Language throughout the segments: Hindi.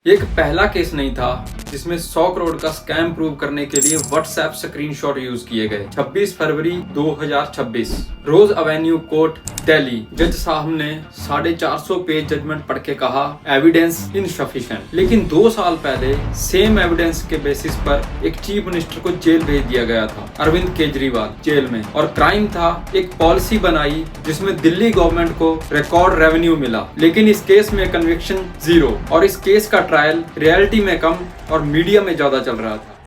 एक पहला केस नहीं था जिसमें 100 करोड़ का स्कैम प्रूव करने के लिए व्हाट्सएप स्क्रीनशॉट यूज किए गए। 26 फरवरी 2026 रोज एवेन्यू कोर्ट दिल्ली। जज साहब ने 450 पेज जजमेंट पढ़ के कहा एविडेंस इनसफिशिएंट। लेकिन 2 साल पहले सेम एविडेंस के बेसिस पर एक चीफ मिनिस्टर को जेल भेज दिया गया था, अरविंद केजरीवाल जेल में। और क्राइम था एक पॉलिसी बनाई जिसमें दिल्ली गवर्नमेंट को रिकॉर्ड रेवेन्यू मिला, लेकिन इस केस में कन्विक्शन 0 और इस केस का ट्रायल रियलिटी में कम और मीडिया में ज्यादा चल रहा था।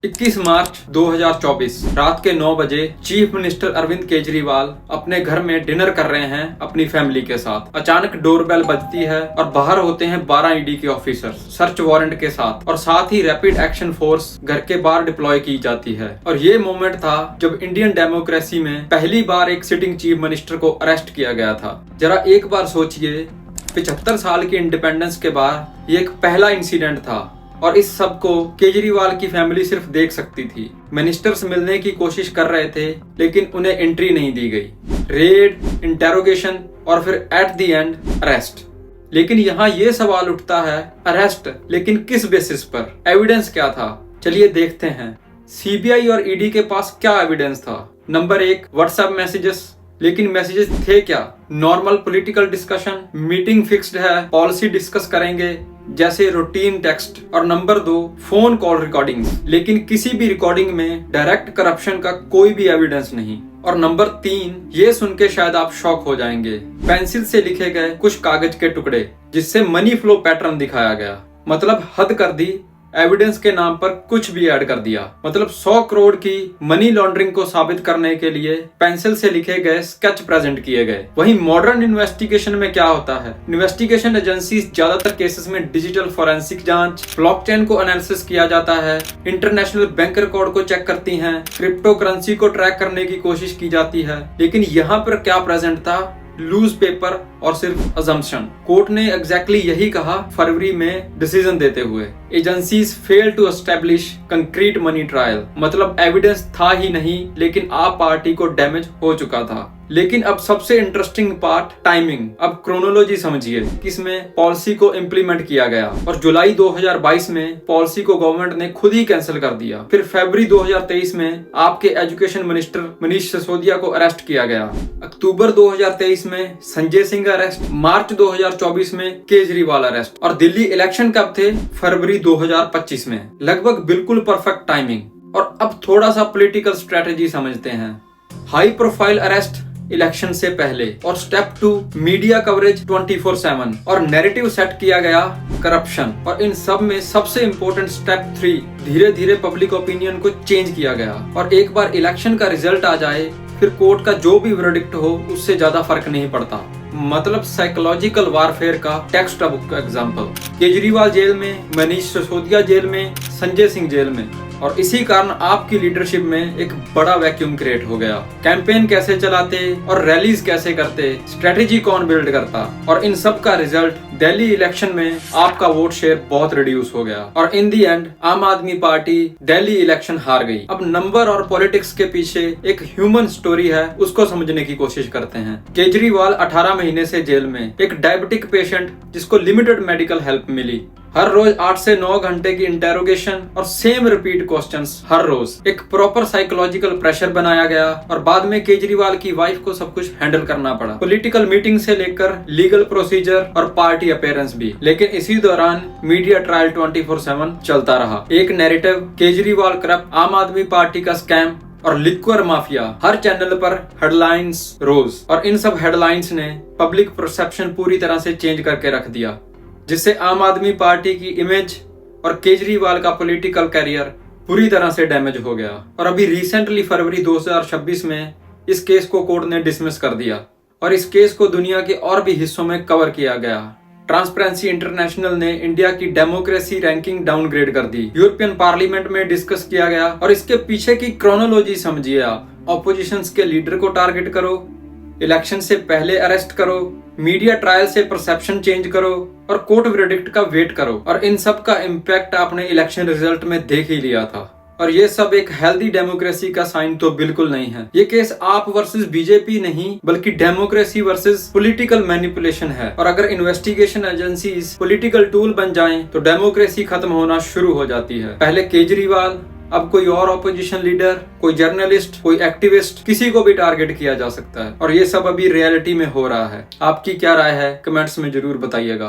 21 मार्च 2024 रात के 9 बजे चीफ मिनिस्टर अरविंद केजरीवाल अपने घर में डिनर कर रहे हैं अपनी फैमिली के साथ। अचानक डोरबेल बजती है और बाहर होते हैं 12 ईडी के ऑफिसर्स सर्च वारंट के साथ, और साथ ही रैपिड एक्शन फोर्स घर के बाहर डिप्लॉय की जाती है। और ये मोमेंट था जब इंडियन डेमोक्रेसी में पहली बार एक सिटिंग चीफ मिनिस्टर को अरेस्ट किया गया था। जरा एक बार सोचिए, 75 साल की इंडिपेंडेंस के बाद ये एक पहला इंसिडेंट था और इस सब को केजरीवाल की फैमिली सिर्फ देख सकती थी। मिनिस्टर्स मिलने की कोशिश कर रहे थे लेकिन उन्हें एंट्री नहीं दी गई। रेड, इंटेरोगेशन और फिर एट द एंड अरेस्ट। लेकिन यहाँ ये सवाल उठता है, अरेस्ट लेकिन किस बेसिस पर? एविडेंस क्या था? चलिए देखते हैं। सीबीआई और ईडी के पास क्या एविडेंस था? Number 1, WhatsApp messages. लेकिन मैसेजेस थे क्या? Normal political discussion, meeting fixed है, पॉलिसी डिस्कस करेंगे जैसे रूटीन टेक्स्ट। और नंबर 2, फोन कॉल रिकॉर्डिंग्स। लेकिन किसी भी रिकॉर्डिंग में डायरेक्ट करप्शन का कोई भी एविडेंस नहीं। और नंबर 3, ये सुन के शायद आप शॉक हो जाएंगे, पेंसिल से लिखे गए कुछ कागज के टुकड़े जिससे मनी फ्लो पैटर्न दिखाया गया। मतलब हद कर दी, एविडेंस के नाम पर कुछ भी ऐड कर दिया। मतलब 100 करोड़ की मनी लॉन्ड्रिंग को साबित करने के लिए पेंसिल से लिखे गए स्केच प्रेजेंट किए गए। वहीं मॉडर्न इन्वेस्टिगेशन में क्या होता है? इन्वेस्टिगेशन एजेंसी ज्यादातर केसेस में डिजिटल फोरेंसिक जांच, ब्लॉकचेन को एनालिसिस किया जाता है, इंटरनेशनल बैंक रिकॉर्ड को चेक करती हैं, क्रिप्टो करेंसी को ट्रैक करने की कोशिश की जाती है। लेकिन यहाँ पर क्या प्रेजेंट था? लूज पेपर और सिर्फ अजम्पशन। कोर्ट ने एग्जैक्टली यही कहा फरवरी में डिसीजन देते हुए। Agencies fail to establish concrete money trail. मतलब एविडेंस था ही नहीं, लेकिन आप पार्टी को डैमेज हो चुका था। लेकिन अब सबसे इंटरेस्टिंग पार्ट, टाइमिंग। अब क्रोनोलॉजी समझिए किसमें पॉलिसी को इम्प्लीमेंट किया गया। और जुलाई 2022 में पॉलिसी को गवर्नमेंट ने खुद ही कैंसिल कर दिया। फिर फरवरी 2023 में आपके एजुकेशन मिनिस्टर मनीष सिसोदिया को अरेस्ट किया गया। अक्टूबर 2023 में संजय सिंह अरेस्ट। मार्च 2024 में केजरीवाल अरेस्ट। और दिल्ली इलेक्शन कब थे? फरवरी 2025 में। लगभग बिल्कुल परफेक्ट टाइमिंग। और अब थोड़ा सा पॉलिटिकल स्ट्रेटेजी समझते हैं। हाई प्रोफाइल अरेस्ट इलेक्शन से पहले, और स्टेप 2 मीडिया कवरेज 24/7, और नैरेटिव सेट किया गया करप्शन। और इन सब में सबसे इंपॉर्टेंट स्टेप 3, धीरे धीरे पब्लिक ओपिनियन को चेंज किया गया। और एक बार इलेक्शन का रिजल्ट आ जाए फिर कोर्ट का जो भी वर्डिक्ट हो उससे ज्यादा फर्क नहीं पड़ता। मतलब साइकोलॉजिकल वारफेयर का टेक्स्ट बुक का एग्जाम्पल। केजरीवाल जेल में, मनीष सिसोदिया जेल में, संजय सिंह जेल में। और इसी कारण आपकी लीडरशिप में एक बड़ा वैक्यूम क्रिएट हो गया। कैंपेन कैसे चलाते और रैलीज कैसे करते, स्ट्रेटेजी कौन बिल्ड करता, और इन सब का रिजल्ट दिल्ली इलेक्शन में आपका वोट शेयर बहुत रिड्यूस हो गया। और इन दी एंड आम आदमी पार्टी दिल्ली इलेक्शन हार गई। अब नंबर और पॉलिटिक्स के पीछे एक ह्यूमन स्टोरी है, उसको समझने की कोशिश करते हैं। केजरीवाल 18 महीने से जेल में, एक डायबिटिक पेशेंट जिसको लिमिटेड मेडिकल हेल्प मिली, हर रोज 8 से 9 घंटे की इंटेरोगेशन और सेम रिपीट क्वेश्चंस हर रोज। एक प्रॉपर साइकोलॉजिकल प्रेशर बनाया गया और बाद में केजरीवाल की वाइफ को सब कुछ हैंडल करना पड़ा। पॉलिटिकल मीटिंग से लेकर लीगल प्रोसीजर और पार्टी अपीयरेंस भी। लेकिन इसी दौरान मीडिया ट्रायल 24/7 चलता रहा। एक नैरेटिव, केजरीवाल करप्ट, आम आदमी पार्टी का स्कैम और लिक्वर माफिया। हर चैनल पर हेडलाइंस रोज, और इन सब हेडलाइंस ने पब्लिक परसेप्शन पूरी तरह से चेंज करके रख दिया, जिससे आम आदमी पार्टी की इमेज और केजरीवाल का पॉलिटिकल करियर पूरी तरह से डैमेज हो गया। और अभी रिसेंटली फरवरी 2026 में इस केस को कोर्ट ने डिसमिस कर दिया और इस केस को दुनिया के और भी हिस्सों में कवर किया गया। ट्रांसपेरेंसी इंटरनेशनल ने इंडिया की डेमोक्रेसी रैंकिंग डाउनग्रेड कर दी। यूरोपियन पार्लियामेंट में डिस्कस किया गया। और इसके पीछे की क्रोनोलॉजी समझिए आप। ऑपोजिशंस के लीडर को टारगेट करो, इलेक्शन से पहले अरेस्ट करो, मीडिया ट्रायल से परसेप्शन चेंज करो, और कोर्ट वर्डिक्ट का वेट करो। और इन सब का इम्पैक्ट आपने इलेक्शन रिजल्ट में देख ही लिया था। और ये सब एक हेल्दी डेमोक्रेसी का साइन तो बिल्कुल नहीं है। ये केस आप वर्सेस बीजेपी नहीं बल्कि डेमोक्रेसी वर्सेस पॉलिटिकल मैनिपुलेशन है। और अगर इन्वेस्टिगेशन एजेंसीज पॉलिटिकल टूल बन जाएं तो डेमोक्रेसी खत्म होना शुरू हो जाती है। पहले केजरीवाल, अब कोई और ऑपोजिशन लीडर, कोई जर्नलिस्ट, कोई एक्टिविस्ट, किसी को भी टारगेट किया जा सकता है और ये सब अभी रियलिटी में हो रहा है। आपकी क्या राय है कमेंट्स में जरूर बताइएगा।